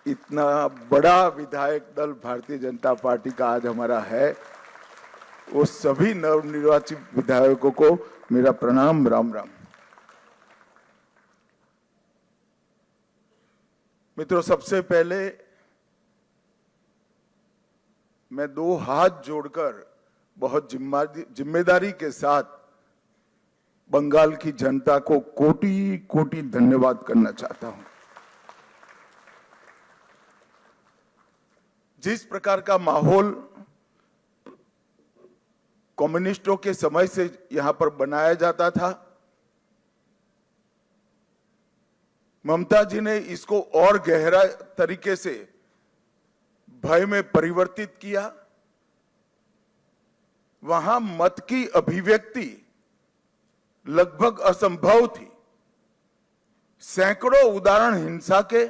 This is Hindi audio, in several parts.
इतना बड़ा विधायक दल भारतीय जनता पार्टी का आज हमारा है, वो सभी नवनिर्वाचित विधायकों को मेरा प्रणाम, राम राम। मित्रों, सबसे पहले मैं दो हाथ जोड़कर बहुत जिम्मेदारी के साथ बंगाल की जनता को कोटि कोटि धन्यवाद करना चाहता हूं। जिस प्रकार का माहौल कम्युनिस्टों के समय से यहां पर बनाया जाता था, ममता जी ने इसको और गहरा तरीके से भय में परिवर्तित किया। वहां मत की अभिव्यक्ति लगभग असंभव थी। सैकड़ों उदाहरण हिंसा के,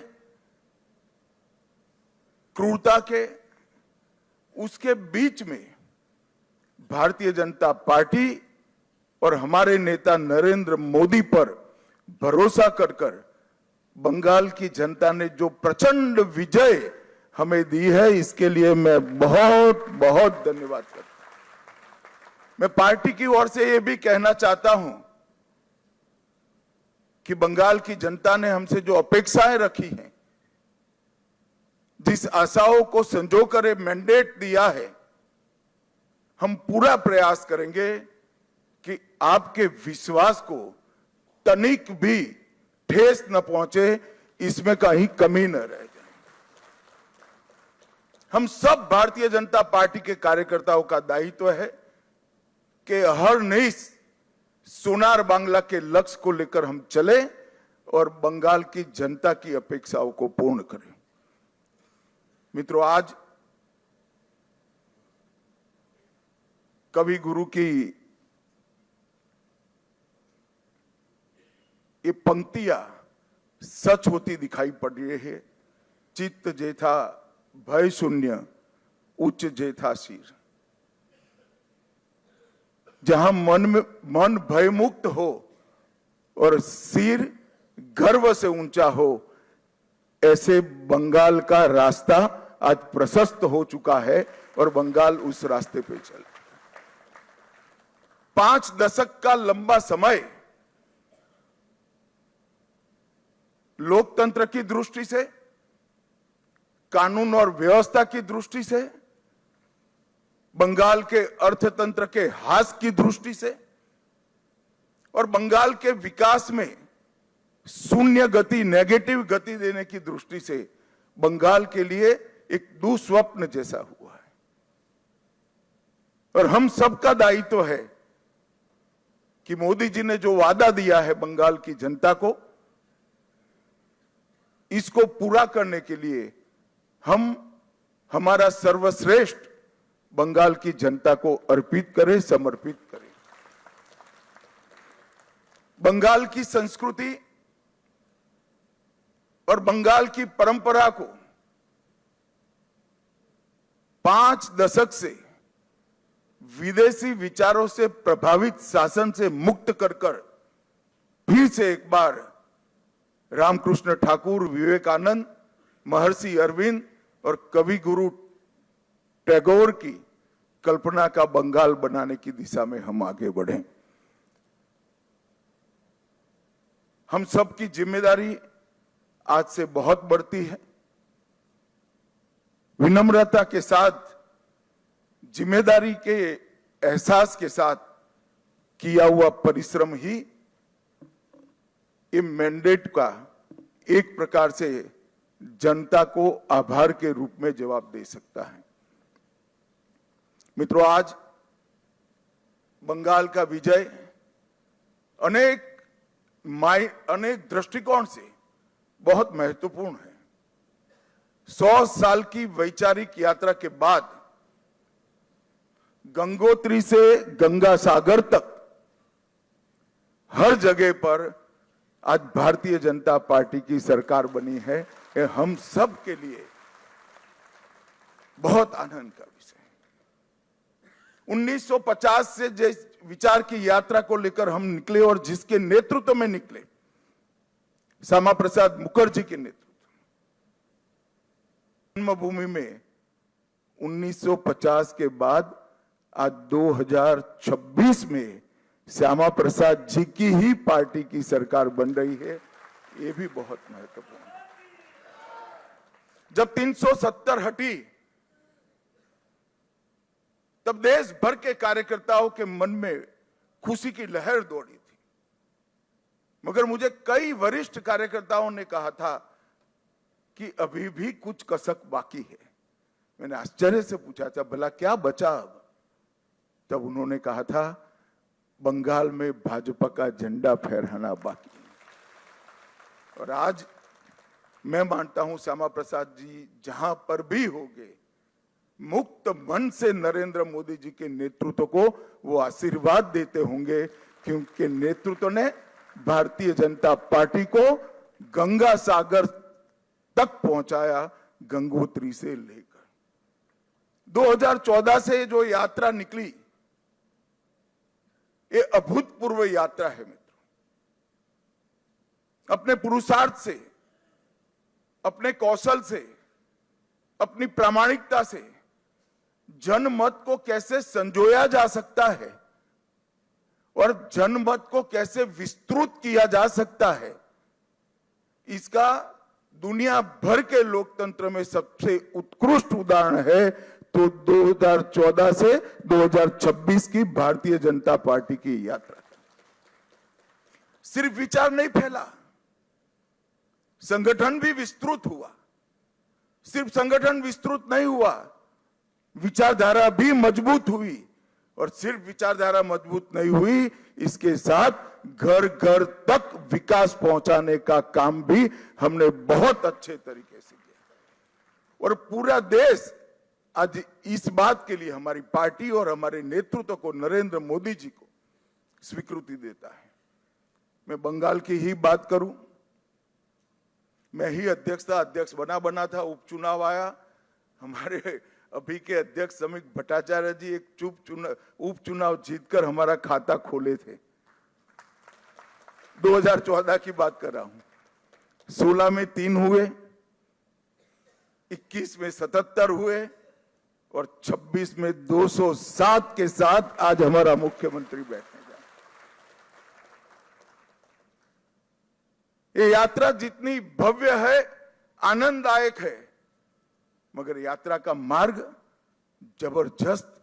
क्रूरता के, उसके बीच में भारतीय जनता पार्टी और हमारे नेता नरेंद्र मोदी पर भरोसा कर बंगाल की जनता ने जो प्रचंड विजय हमें दी है, इसके लिए मैं बहुत बहुत धन्यवाद करता हूं। मैं पार्टी की ओर से यह भी कहना चाहता हूं कि बंगाल की जनता ने हमसे जो अपेक्षाएं रखी हैं, जिस आशाओं को संजोकर मैंडेट दिया है, हम पूरा प्रयास करेंगे कि आपके विश्वास को तनिक भी ठेस न पहुंचे, इसमें कहीं कमी न रह जाए। हम सब भारतीय जनता पार्टी के कार्यकर्ताओं का दायित्व है कि हर नई सोनार बांग्ला के लक्ष्य को लेकर हम चले और बंगाल की जनता की अपेक्षाओं को पूर्ण करें। मित्रों, आज कवि गुरु की ये पंक्तियां सच होती दिखाई पड़ रही है। चित्त जेथा भय शून्य, उच्च जेथा सिर। जहां मन भयमुक्त हो और सिर गर्व से ऊंचा हो, ऐसे बंगाल का रास्ता आज प्रशस्त हो चुका है और बंगाल उस रास्ते पे चल। 5 दशक का लंबा समय लोकतंत्र की दृष्टि से, कानून और व्यवस्था की दृष्टि से, बंगाल के अर्थतंत्र के ह्रास की दृष्टि से और बंगाल के विकास में शून्य गति, नेगेटिव गति देने की दृष्टि से बंगाल के लिए एक दुस्वप्न जैसा हुआ है। और हम सबका दायित्व है कि मोदी जी ने जो वादा दिया है बंगाल की जनता को, इसको पूरा करने के लिए हम हमारा सर्वश्रेष्ठ बंगाल की जनता को अर्पित करें, समर्पित करें। बंगाल की संस्कृति और बंगाल की परंपरा को 5 दशक से विदेशी विचारों से प्रभावित शासन से मुक्त कर फिर से एक बार रामकृष्ण ठाकुर, विवेकानंद, महर्षि अरविंद और कवि गुरु टैगोर की कल्पना का बंगाल बनाने की दिशा में हम आगे बढ़ें। हम सबकी जिम्मेदारी आज से बहुत बढ़ती है। विनम्रता के साथ, जिम्मेदारी के एहसास के साथ किया हुआ परिश्रम ही ये मैंडेट का एक प्रकार से जनता को आभार के रूप में जवाब दे सकता है। मित्रों, आज बंगाल का विजय अनेक दृष्टिकोण से बहुत महत्वपूर्ण है। 100 साल की वैचारिक यात्रा के बाद गंगोत्री से गंगा सागर तक हर जगह पर आज भारतीय जनता पार्टी की सरकार बनी है। ये हम सब के लिए बहुत आनंद का विषय है। 1950 से जिस विचार की यात्रा को लेकर हम निकले और जिसके नेतृत्व में निकले, श्यामा प्रसाद मुखर्जी के नेतृत्व, जन्मभूमि में 1950 के बाद आज 2026 में श्यामा प्रसाद जी की ही पार्टी की सरकार बन रही है। ये भी बहुत महत्वपूर्ण है। जब 370 हटी तब देश भर के कार्यकर्ताओं के मन में खुशी की लहर दौड़ी थी, मगर मुझे कई वरिष्ठ कार्यकर्ताओं ने कहा था कि अभी भी कुछ कसक बाकी है। मैंने आश्चर्य से पूछा था, भला क्या बचा अब? तब उन्होंने कहा था, बंगाल में भाजपा का झंडा फहराना बाकी है। और आज मैं मानता हूं श्यामा प्रसाद जी जहां पर भी होंगे, मुक्त मन से नरेंद्र मोदी जी के नेतृत्व को वो आशीर्वाद देते होंगे, क्योंकि नेतृत्व ने भारतीय जनता पार्टी को गंगा सागर तक पहुंचाया, गंगोत्री से लेकर 2014 से जो यात्रा निकली, ये अभूतपूर्व यात्रा है मित्रों। अपने पुरुषार्थ से, अपने कौशल से, अपनी प्रामाणिकता से जनमत को कैसे संजोया जा सकता है और जनमत को कैसे विस्तृत किया जा सकता है, इसका दुनिया भर के लोकतंत्र में सबसे उत्कृष्ट उदाहरण है तो 2014 से 2026 की भारतीय जनता पार्टी की यात्रा। सिर्फ विचार नहीं फैला, संगठन भी विस्तृत हुआ। सिर्फ संगठन विस्तृत नहीं हुआ, विचारधारा भी मजबूत हुई। और सिर्फ विचारधारा मजबूत नहीं हुई, इसके साथ घर घर तक विकास पहुंचाने का काम भी हमने बहुत अच्छे तरीके से किया। और पूरा देश आज इस बात के लिए हमारी पार्टी और हमारे नेतृत्व को, नरेंद्र मोदी जी को स्वीकृति देता है। मैं बंगाल की ही बात करूं, मैं ही अध्यक्ष बना था, उपचुनाव आया, हमारे अभी के अध्यक्ष समीक भट्टाचार्य जी एक उपचुनाव जीतकर हमारा खाता खोले थे। 2014 की बात कर रहा हूं। 16 में 3 हुए, 21 में 77 हुए और 26 में 207 के साथ आज हमारा मुख्यमंत्री बैठने जा रहा है। ये यात्रा जितनी भव्य है, आनंददायक है, मगर यात्रा का मार्ग जबरदस्त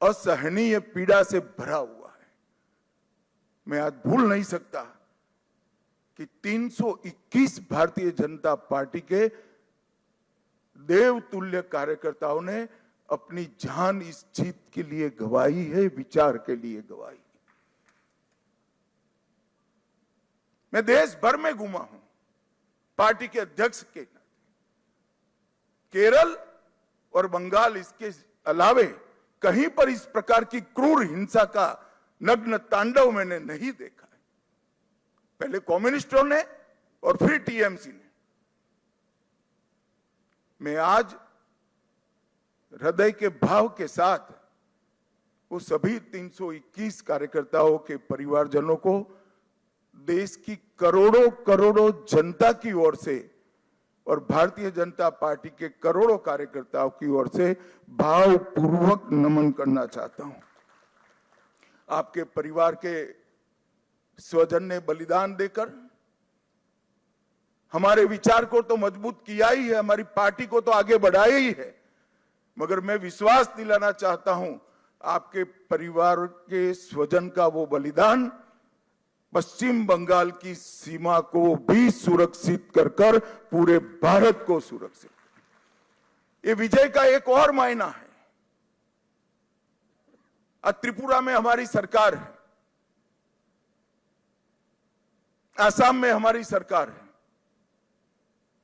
असहनीय पीड़ा से भरा हुआ है। मैं आज भूल नहीं सकता कि 321 भारतीय जनता पार्टी के देवतुल्य कार्यकर्ताओं ने अपनी जान इस जीत के लिए गंवाई है, विचार के लिए गंवाई। मैं देश भर में घूमा हूं पार्टी के अध्यक्ष के नाते। केरल और बंगाल, इसके अलावे कहीं पर इस प्रकार की क्रूर हिंसा का नग्न तांडव मैंने नहीं देखा है। पहले कम्युनिस्टों ने और फिर टीएमसी ने। मैं आज हृदय के भाव के साथ वो सभी 321 कार्यकर्ताओं के परिवारजनों को देश की करोड़ों करोड़ों जनता की ओर से और भारतीय जनता पार्टी के करोड़ों कार्यकर्ताओं की ओर से भावपूर्वक नमन करना चाहता हूं। आपके परिवार के स्वजन ने बलिदान देकर हमारे विचार को तो मजबूत किया ही है, हमारी पार्टी को तो आगे बढ़ाया ही है, मगर मैं विश्वास दिलाना चाहता हूं, आपके परिवार के स्वजन का वो बलिदान पश्चिम बंगाल की सीमा को भी सुरक्षित कर पूरे भारत को सुरक्षित। ये विजय का एक और मायना है। आज त्रिपुरा में हमारी सरकार है, असम में हमारी सरकार है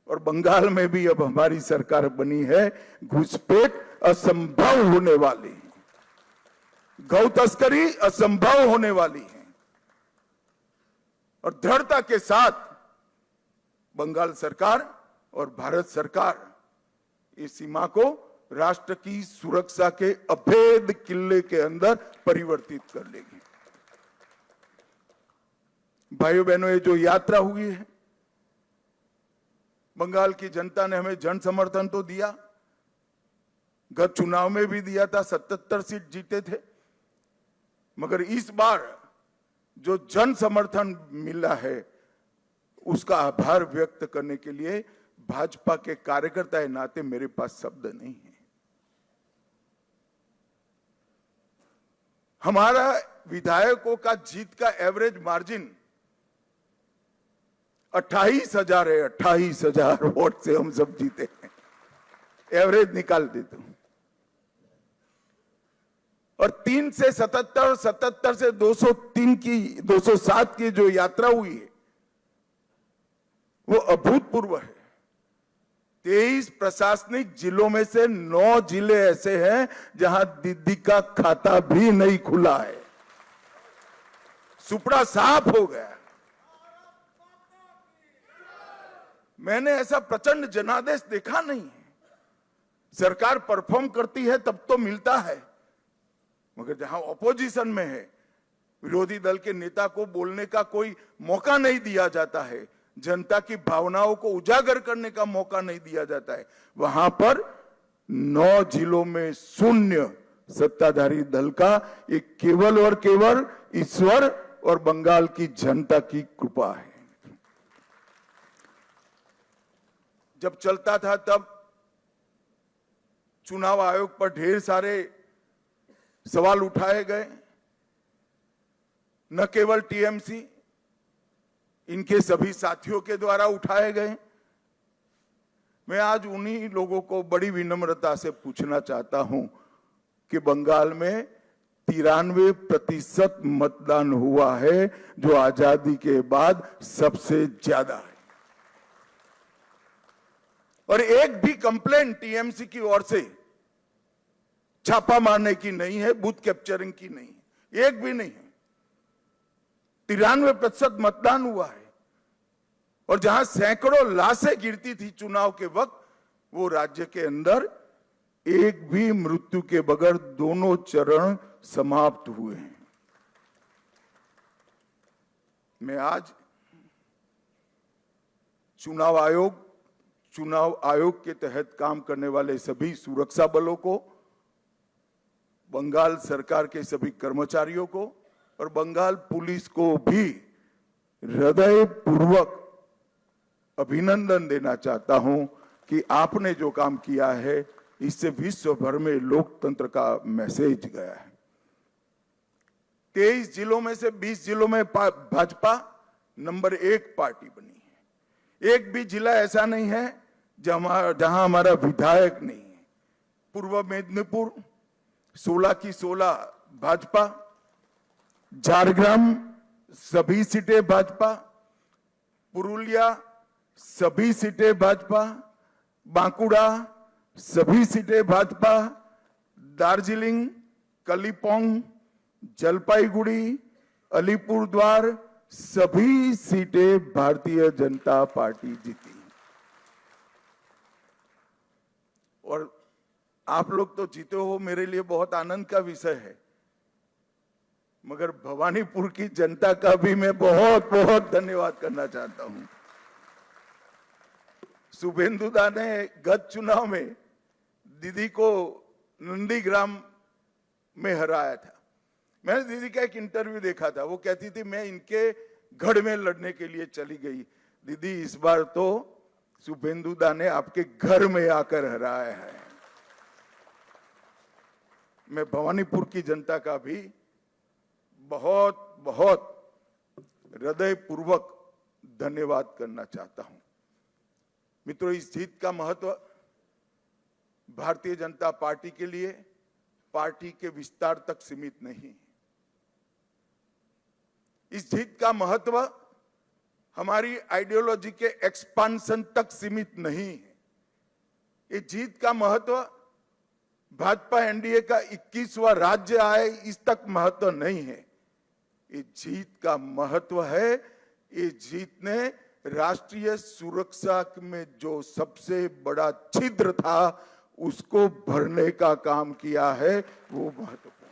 और बंगाल में भी अब हमारी सरकार बनी है। घुसपैठ असंभव होने वाली है, गौ तस्करी असंभव होने वाली है और दृढ़ता के साथ बंगाल सरकार और भारत सरकार इस सीमा को राष्ट्र की सुरक्षा के अभेद किले के अंदर परिवर्तित कर लेगी। भाइयों बहनों, ये जो यात्रा हुई है, बंगाल की जनता ने हमें जन समर्थन तो दिया, गत चुनाव में भी दिया था, 77 सीट जीते थे। मगर इस बार जो जन समर्थन मिला है उसका आभार व्यक्त करने के लिए भाजपा के कार्यकर्ता के नाते मेरे पास शब्द नहीं है। हमारा विधायकों का जीत का एवरेज मार्जिन 28,000 है। 28,000 वोट से हम सब जीते हैं, एवरेज निकाल देता हूं। और 3 से 77, 77 से 203 की 207 की जो यात्रा हुई है वो अभूतपूर्व है। 23 प्रशासनिक जिलों में से 9 जिले ऐसे हैं जहां दीदी का खाता भी नहीं खुला है। सुपड़ा साफ हो गया। मैंने ऐसा प्रचंड जनादेश देखा नहीं है। सरकार परफॉर्म करती है तब तो मिलता है, मगर जहां ऑपोजिशन में है, विरोधी दल के नेता को बोलने का कोई मौका नहीं दिया जाता है, जनता की भावनाओं को उजागर करने का मौका नहीं दिया जाता है, वहां पर 9 जिलों में शून्य सत्ताधारी दल का। एक केवल और केवल ईश्वर और बंगाल की जनता की कृपा है। जब चलता था तब चुनाव आयोग पर ढेर सारे सवाल उठाए गए, न केवल टीएमसी, इनके सभी साथियों के द्वारा उठाए गए। मैं आज उन्हीं लोगों को बड़ी विनम्रता से पूछना चाहता हूं कि बंगाल में 93% मतदान हुआ है, जो आजादी के बाद सबसे ज्यादा है। और एक भी कंप्लेंट टीएमसी की ओर से छापा मारने की नहीं है, बूथ कैप्चरिंग की नहीं है, एक भी नहीं है। 93% मतदान हुआ है। और जहां सैकड़ों लाशें गिरती थी चुनाव के वक्त, वो राज्य के अंदर एक भी मृत्यु के बगैर दोनों चरण समाप्त हुए हैं। मैं आज चुनाव आयोग के तहत काम करने वाले सभी सुरक्षा बलों को, बंगाल सरकार के सभी कर्मचारियों को और बंगाल पुलिस को भी हृदयपूर्वक अभिनंदन देना चाहता हूं कि आपने जो काम किया है इससे विश्व भर में लोकतंत्र का मैसेज गया है। 23 जिलों में से 20 जिलों में भाजपा नंबर 1 पार्टी बनी है। एक भी जिला ऐसा नहीं है जहां हमारा विधायक नहीं है। पूर्व मेदिनीपुर 16 की 16 भाजपा, झारग्राम सभी सीटें भाजपा, पुरुलिया सभी सीटें भाजपा, बांकुड़ा सभी सीटें भाजपा, दार्जिलिंग, कलिम्पोंग, जलपाईगुड़ी, अलीपुरद्वार सभी सीटें भारतीय जनता पार्टी जीती। और आप लोग तो जीते हो, मेरे लिए बहुत आनंद का विषय है, मगर भवानीपुर की जनता का भी मैं बहुत बहुत धन्यवाद करना चाहता हूं। शुभेंदुदा ने गत चुनाव में दीदी को नंदीग्राम में हराया था। मैंने दीदी का एक इंटरव्यू देखा था, वो कहती थी मैं इनके गढ़ में लड़ने के लिए चली गई। दीदी इस बार तो शुभेंदुदा ने आपके घर में आकर हराया है। मैं भवानीपुर की जनता का भी बहुत बहुत हृदयपूर्वक धन्यवाद करना चाहता हूं। मित्रों, इस जीत का महत्व भारतीय जनता पार्टी के लिए पार्टी के विस्तार तक सीमित नहीं है। इस जीत का महत्व हमारी आइडियोलॉजी के एक्सपांशन तक सीमित नहीं है। इस जीत का महत्व भाजपा एनडीए का 21वां राज्य आए इस तक महत्व नहीं है। इस जीत का महत्व है, इस जीत ने राष्ट्रीय सुरक्षा में जो सबसे बड़ा छिद्र था उसको भरने का काम किया है, वो महत्वपूर्ण है।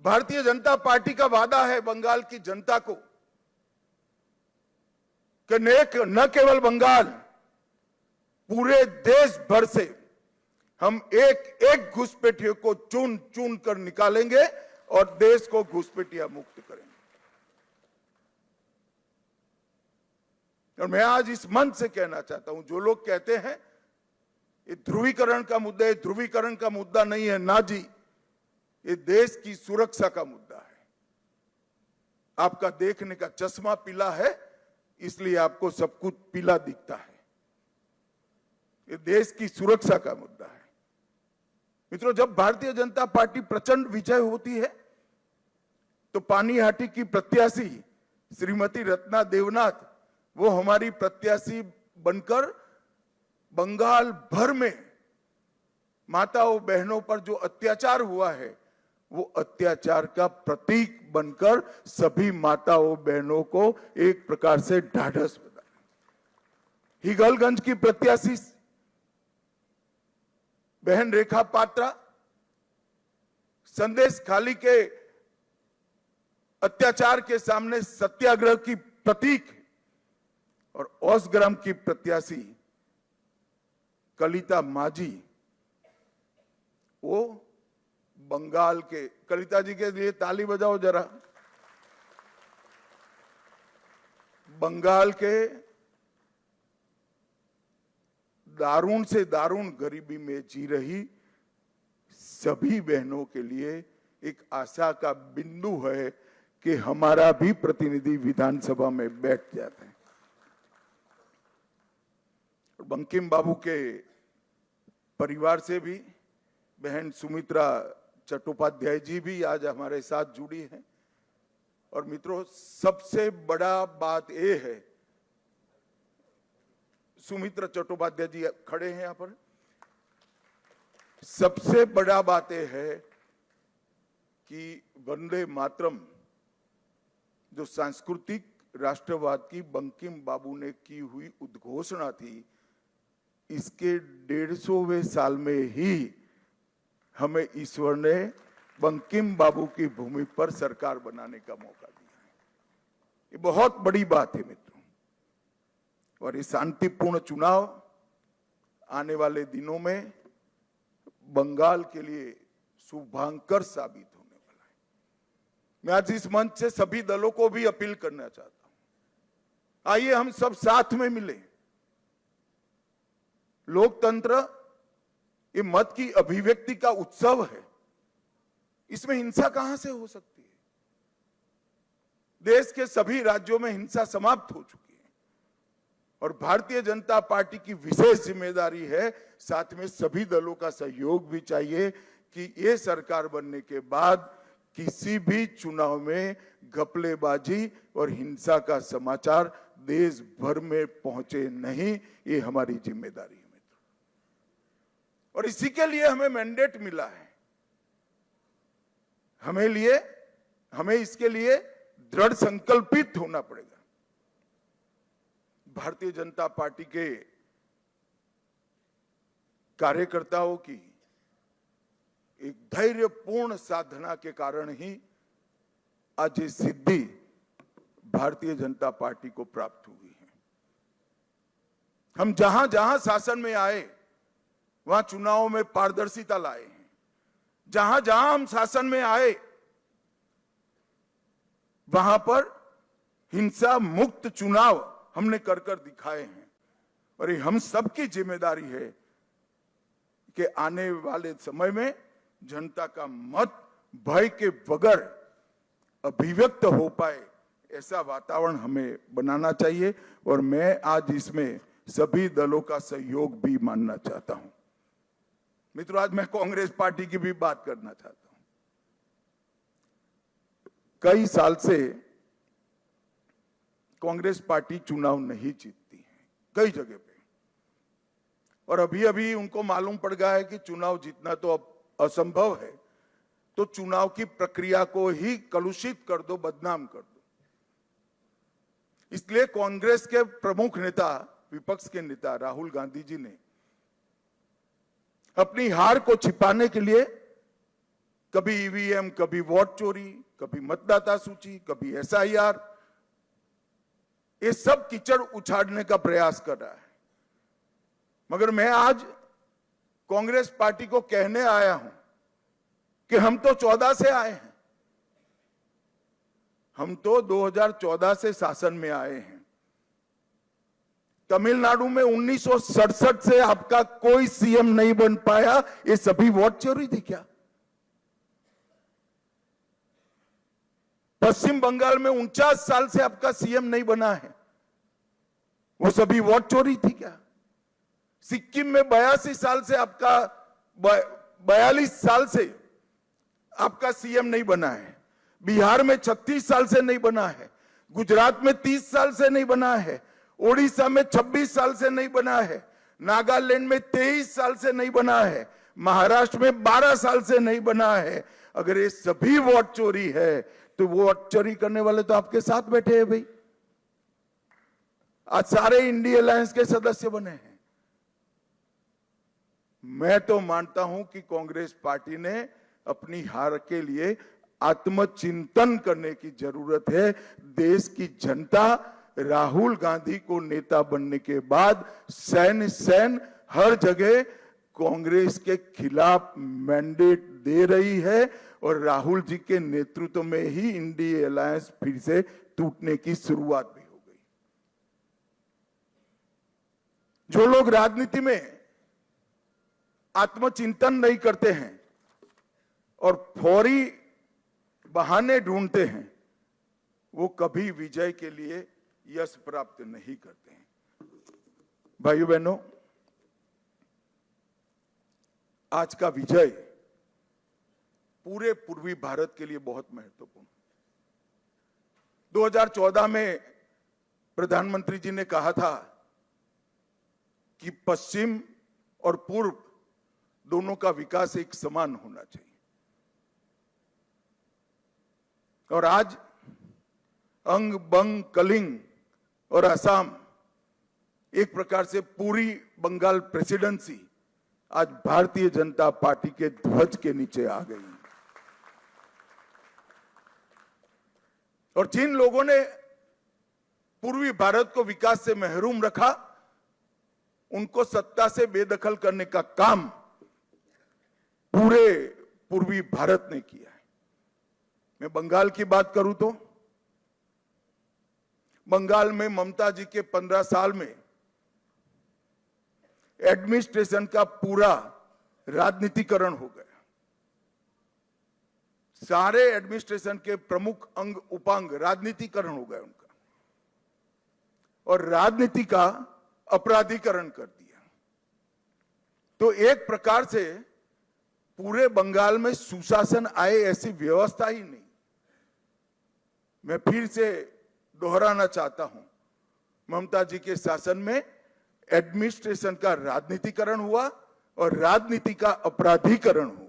भारतीय जनता पार्टी का वादा है बंगाल की जनता को कि न केवल बंगाल, पूरे देश भर से हम एक एक घुसपैठियों को चुन चुन कर निकालेंगे और देश को घुसपैठिया मुक्त करेंगे। और मैं आज इस मंच से कहना चाहता हूं, जो लोग कहते हैं ये ध्रुवीकरण का मुद्दा है, ध्रुवीकरण का मुद्दा नहीं है ना जी, ये देश की सुरक्षा का मुद्दा है। आपका देखने का चश्मा पीला है, इसलिए आपको सब कुछ पीला दिखता है। ये देश की सुरक्षा का मुद्दा है। मित्रों, जब भारतीय जनता पार्टी प्रचंड विजय होती है तो पानीहाटी की प्रत्याशी श्रीमती रत्ना देवनाथ, वो हमारी प्रत्याशी बनकर बंगाल भर में माताओं बहनों पर जो अत्याचार हुआ है, वो अत्याचार का प्रतीक बनकर सभी माताओं बहनों को एक प्रकार से ढाढ़स बना। हिगलगंज की प्रत्याशी बहन रेखा पात्रा संदेश खाली के अत्याचार के सामने सत्याग्रह की प्रतीक, और ओसग्राम की प्रत्याशी कलिता माझी, वो बंगाल के, कलिता जी के लिए ताली बजाओ जरा, बंगाल के दारुण से दारुण गरीबी में जी रही सभी बहनों के लिए एक आशा का बिंदु है कि हमारा भी प्रतिनिधि विधानसभा में बैठ जाते हैं। बंकिम बाबू के परिवार से भी बहन सुमित्रा चट्टोपाध्याय जी भी आज हमारे साथ जुड़ी हैं। और मित्रों, सबसे बड़ा बात यह है, सुमित्रा चट्टोपाध्याय जी खड़े हैं यहां पर, सबसे बड़ा बात यह है कि वंदे मातरम जो सांस्कृतिक राष्ट्रवाद की बंकिम बाबू ने की हुई उद्घोषणा थी, इसके 150वें साल में ही हमें ईश्वर ने बंकिम बाबू की भूमि पर सरकार बनाने का मौका दिया है। ये बहुत बड़ी बात है मित्रों। और ये शांतिपूर्ण चुनाव आने वाले दिनों में बंगाल के लिए शुभांकर साबित होने वाला है। मैं आज इस मंच से सभी दलों को भी अपील करना चाहता हूं, आइए हम सब साथ में मिले। लोकतंत्र ये मत की अभिव्यक्ति का उत्सव है, इसमें हिंसा कहां से हो सकती है? देश के सभी राज्यों में हिंसा समाप्त हो चुकी है और भारतीय जनता पार्टी की विशेष जिम्मेदारी है, साथ में सभी दलों का सहयोग भी चाहिए कि ये सरकार बनने के बाद किसी भी चुनाव में घपलेबाजी और हिंसा का समाचार देश भर में पहुंचे नहीं। ये हमारी जिम्मेदारी है मित्रों, और इसी के लिए हमें मैंडेट मिला है। हमें इसके लिए दृढ़ संकल्पित होना पड़ेगा। भारतीय जनता पार्टी के कार्यकर्ताओं की एक धैर्यपूर्ण साधना के कारण ही आज ये सिद्धि भारतीय जनता पार्टी को प्राप्त हुई है। हम जहां जहां शासन में आए वहां चुनावों में पारदर्शिता लाए हैं। जहां जहां हम शासन में आए वहां पर हिंसा मुक्त चुनाव हमने कर कर दिखाए हैं। और ये हम सबकी जिम्मेदारी है कि आने वाले समय में जनता का मत भय के बगैर अभिव्यक्त हो पाए, ऐसा वातावरण हमें बनाना चाहिए। और मैं आज इसमें सभी दलों का सहयोग भी मानना चाहता हूं। मित्रों, आज मैं कांग्रेस पार्टी की भी बात करना चाहता हूं। कई साल से कांग्रेस पार्टी चुनाव नहीं जीतती है कई जगह पे, और अभी अभी उनको मालूम पड़ गया है कि चुनाव जीतना तो अब असंभव है, तो चुनाव की प्रक्रिया को ही कलुषित कर दो, बदनाम कर दो। इसलिए कांग्रेस के प्रमुख नेता, विपक्ष के नेता राहुल गांधी जी ने अपनी हार को छिपाने के लिए कभी ईवीएम, कभी वोट चोरी, कभी मतदाता सूची, कभी एसआईआर, ये सब कीचड़ उछाड़ने का प्रयास कर रहा है। मगर मैं आज कांग्रेस पार्टी को कहने आया हूं कि हम तो 14 से आए हैं, हम तो 2014 से शासन में आए हैं। तमिलनाडु में 1967 से आपका कोई सीएम नहीं बन पाया, ये सभी वोट चोरी थी क्या? पश्चिम बंगाल में 49 साल से आपका सीएम नहीं बना है, वो सभी वोट चोरी थी क्या? सिक्किम में 82 साल से आपका 42 साल से आपका सीएम नहीं बना है, बिहार में 36 साल से नहीं बना है, गुजरात में 30 साल से नहीं बना है, ओडिशा में 26 साल से नहीं बना है, नागालैंड में 23 साल से नहीं बना है, महाराष्ट्र में 12 साल से नहीं बना है। अगर ये सभी वोट चोरी है तो वोट चोरी करने वाले तो आपके साथ बैठे हैं भाई, आज सारे इंडिया अलायंस के सदस्य बने हैं। मैं तो मानता हूं कि कांग्रेस पार्टी ने अपनी हार के लिए आत्मचिंतन करने की जरूरत है। देश की जनता राहुल गांधी को नेता बनने के बाद सैन हर जगह कांग्रेस के खिलाफ मैंडेट दे रही है और राहुल जी के नेतृत्व में ही इंडिया अलायंस फिर से टूटने की शुरुआत भी हो गई। जो लोग राजनीति में आत्मचिंतन नहीं करते हैं और फौरी बहाने ढूंढते हैं, वो कभी विजय के लिए यश प्राप्त नहीं करते हैं। भाइयों बहनों, आज का विजय पूरे पूर्वी भारत के लिए बहुत महत्वपूर्ण। 2014 में प्रधानमंत्री जी ने कहा था कि पश्चिम और पूर्व दोनों का विकास एक समान होना चाहिए, और आज अंग बंग कलिंग और असम, एक प्रकार से पूरी बंगाल प्रेसिडेंसी आज भारतीय जनता पार्टी के ध्वज के नीचे आ गई। और जिन लोगों ने पूर्वी भारत को विकास से महरूम रखा, उनको सत्ता से बेदखल करने का काम पूरे पूर्वी भारत ने किया है। मैं बंगाल की बात करूं तो बंगाल में ममता जी के 15 साल में एडमिनिस्ट्रेशन का पूरा राजनीतिकरण हो गया। सारे एडमिनिस्ट्रेशन के प्रमुख अंग उपांग राजनीतिकरण हो गया उनका, और राजनीति का अपराधीकरण कर दिया। तो एक प्रकार से पूरे बंगाल में सुशासन आए ऐसी व्यवस्था ही नहीं। मैं फिर से दोहराना चाहता हूं, ममता जी के शासन में एडमिनिस्ट्रेशन का राजनीतिकरण हुआ और राजनीति का अपराधीकरण हुआ।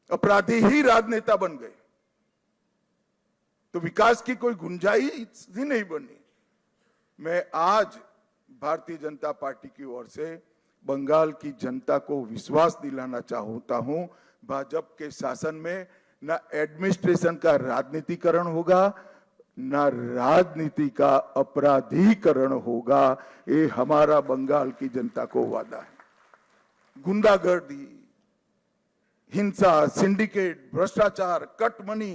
अपराधी ही राजनेता बन गए, तो विकास की कोई गुंजाइश ही नहीं बनी। मैं आज भारतीय जनता पार्टी की ओर से बंगाल की जनता को विश्वास दिलाना चाहता हूं, भाजपा के शासन में न एडमिनिस्ट्रेशन का राजनीतिकरण होगा, न राजनीति का अपराधीकरण होगा। ये हमारा बंगाल की जनता को वादा है। गुंडागर्दी, हिंसा, सिंडिकेट, भ्रष्टाचार, कट मनी,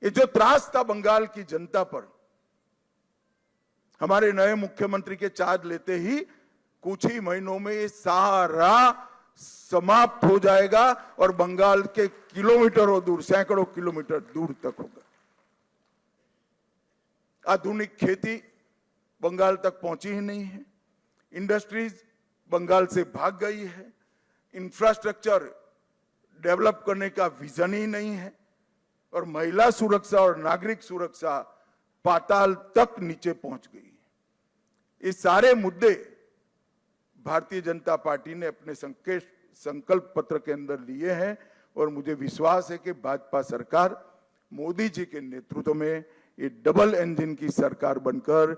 ये जो त्रास था बंगाल की जनता पर, हमारे नए मुख्यमंत्री के चार्ज लेते ही कुछ ही महीनों में ये सारा समाप्त हो जाएगा और बंगाल के किलोमीटरों दूर, सैकड़ों किलोमीटर दूर तक होगा। आधुनिक खेती बंगाल तक पहुंची ही नहीं है, इंडस्ट्रीज बंगाल से भाग गई है, इंफ्रास्ट्रक्चर डेवलप करने का विजन ही नहीं है, और महिला सुरक्षा और नागरिक सुरक्षा पाताल तक नीचे पहुंच गई है। ये सारे मुद्दे भारतीय जनता पार्टी ने अपने संकल्प पत्र के अंदर लिए हैं, और मुझे विश्वास है कि भाजपा सरकार मोदी जी के नेतृत्व में ये डबल इंजन की सरकार बनकर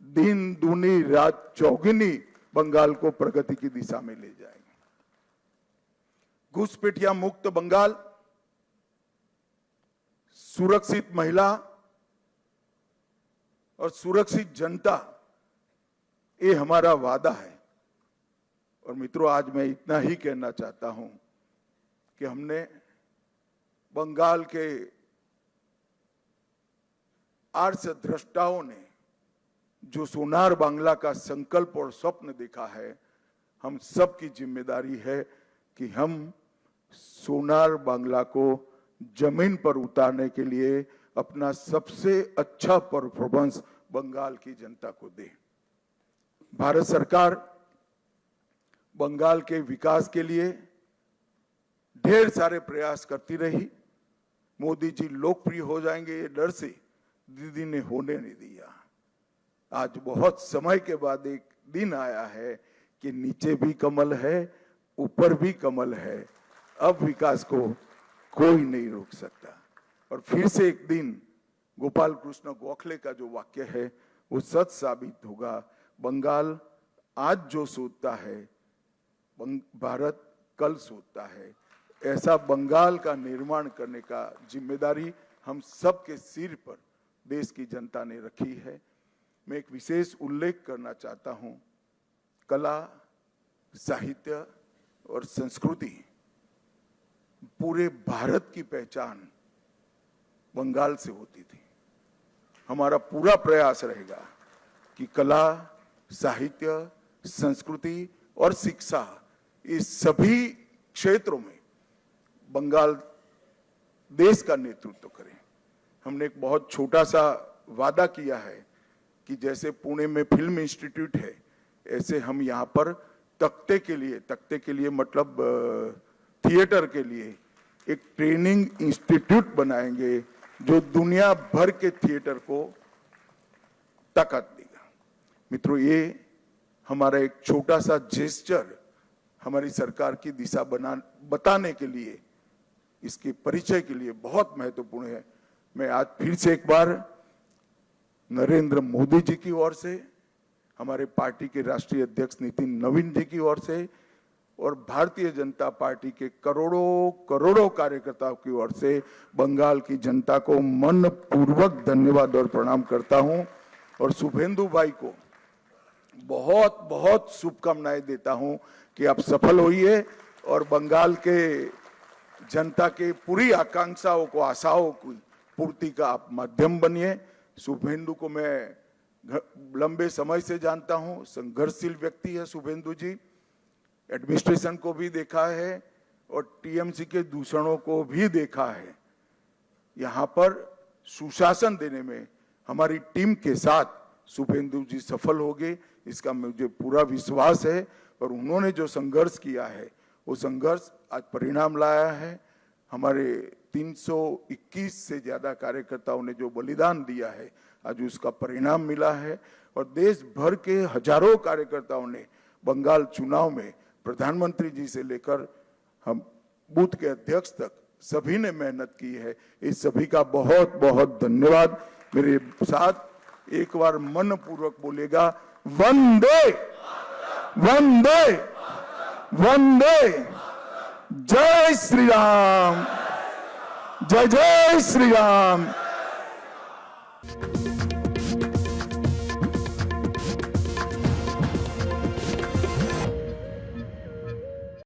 दिन दूनी रात चौगुनी बंगाल को प्रगति की दिशा में ले जाएगी। घुसपैठिया मुक्त बंगाल, सुरक्षित महिला और सुरक्षित जनता, ये हमारा वादा है। और मित्रों, आज मैं इतना ही कहना चाहता हूं कि हमने बंगाल के आर्ष द्रष्टाओं ने जो सोनार बांग्ला का संकल्प और स्वप्न देखा है, हम सबकी जिम्मेदारी है कि हम सोनार बांग्ला को जमीन पर उतारने के लिए अपना सबसे अच्छा परफॉर्मेंस बंगाल की जनता को दे। भारत सरकार बंगाल के विकास के लिए ढेर सारे प्रयास करती रही। मोदी जी लोकप्रिय हो जाएंगे ये डर से दीदी ने होने नहीं दिया। आज बहुत समय के बाद एक दिन आया है कि नीचे भी कमल है, ऊपर भी कमल है। अब विकास को कोई नहीं रोक सकता। और फिर से एक दिन गोपाल कृष्ण गोखले का जो वाक्य है वो सच साबित होगा। बंगाल आज जो सोचता है, भारत कल सोचता है। ऐसा बंगाल का निर्माण करने का जिम्मेदारी हम सबके सिर पर देश की जनता ने रखी है। मैं एक विशेष उल्लेख करना चाहता हूं। कला, साहित्य और संस्कृति, पूरे भारत की पहचान बंगाल से होती थी। हमारा पूरा प्रयास रहेगा कि कला, साहित्य, संस्कृति और शिक्षा, इस सभी क्षेत्रों में बंगाल देश का नेतृत्व करे। हमने एक बहुत छोटा सा वादा किया है कि जैसे पुणे में फिल्म इंस्टीट्यूट है, ऐसे हम यहाँ पर तख्ते के लिए मतलब थिएटर के लिए एक ट्रेनिंग इंस्टीट्यूट बनाएंगे जो दुनिया भर के थिएटर को ताकत देगा। मित्रों, ये हमारा एक छोटा सा जेस्चर हमारी सरकार की दिशा बताने के लिए, इसके परिचय के लिए बहुत महत्वपूर्ण है। मैं आज फिर से एक बार नरेंद्र मोदी जी की ओर से, हमारे पार्टी के राष्ट्रीय अध्यक्ष नितिन नवीन जी की ओर से और भारतीय जनता पार्टी के करोड़ों कार्यकर्ताओं की ओर से बंगाल की जनता को मनपूर्वक धन्यवाद और प्रणाम करता हूं। और शुभेंदु भाई को बहुत बहुत शुभकामनाएं देता हूं कि आप सफल होइए और बंगाल के जनता के पूरी आकांक्षाओं को, आशाओं की पूर्ति का आप माध्यम बनिए। शुभेंदु को मैं लंबे समय से जानता हूं, संघर्षशील व्यक्ति है शुभेंदु जी। एडमिनिस्ट्रेशन को भी देखा है और टीएमसी के दूषणों को भी देखा है। यहां पर सुशासन देने में हमारी टीम के साथ शुभेंदु जी सफल होंगे, इसका मुझे पूरा विश्वास है। और उन्होंने जो संघर्ष किया है वो संघर्ष आज परिणाम लाया है। हमारे 321 से ज्यादा कार्यकर्ताओं ने जो बलिदान दिया है, आज उसका परिणाम मिला है। और देश भर के हजारों कार्यकर्ताओं ने बंगाल चुनाव में प्रधानमंत्री जी से लेकर हम बूथ के अध्यक्ष तक सभी ने मेहनत की है। इस सभी का बहुत बहुत धन्यवाद। मेरे साथ एक बार मनपूर्वक बोलेगा, वंदे वंदे वंदे, जय श्री राम, जय जय श्री राम।